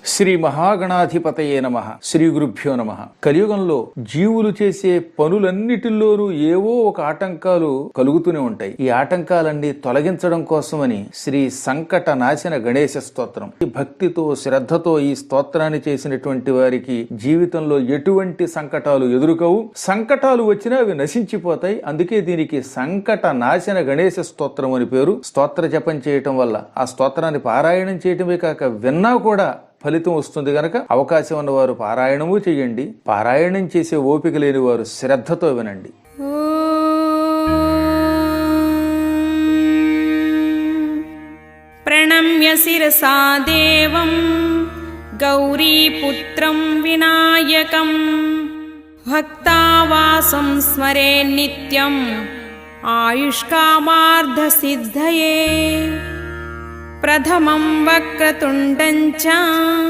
శ్రీ మహాగణాధిపతయే నమః. శ్రీ గురుభ్యో నమః. కలియుగంలో జీవులు చేసే పనులన్నిటిలోనూ ఏవో ఒక ఆటంకాలు కలుగుతూనే ఉంటాయి. ఈ ఆటంకాలన్నీ తొలగించడం కోసమని శ్రీ సంకట నాశన గణేశ స్తోత్రం. ఈ భక్తితో శ్రద్ధతో ఈ స్తోత్రాన్ని చేసినటువంటి వారికి జీవితంలో ఎటువంటి సంకటాలు ఎదురుకవు. సంకటాలు వచ్చినా అవి నశించిపోతాయి. అందుకే దీనికి సంకట నాశన గణేశ స్తోత్రం అని పేరు. స్తోత్ర జపం చేయటం వల్ల ఆ స్తోత్రాన్ని పారాయణం చేయటమే కాక విన్నా కూడా ఫలితం వస్తుంది గనక అవకాశం ఉన్నవారు పారాయణము చేయండి. పారాయణం చేసే ఓపిక లేని వారు శ్రద్ధతో వినండి. ప్రణమ్య శిరసా దేవం గౌరీపుత్రం వినాయకం భక్తావాసం స్మరే నిత్యం ఆయుష్కామార్థసిద్ధయే. ప్రథమం వక్రతుండం చ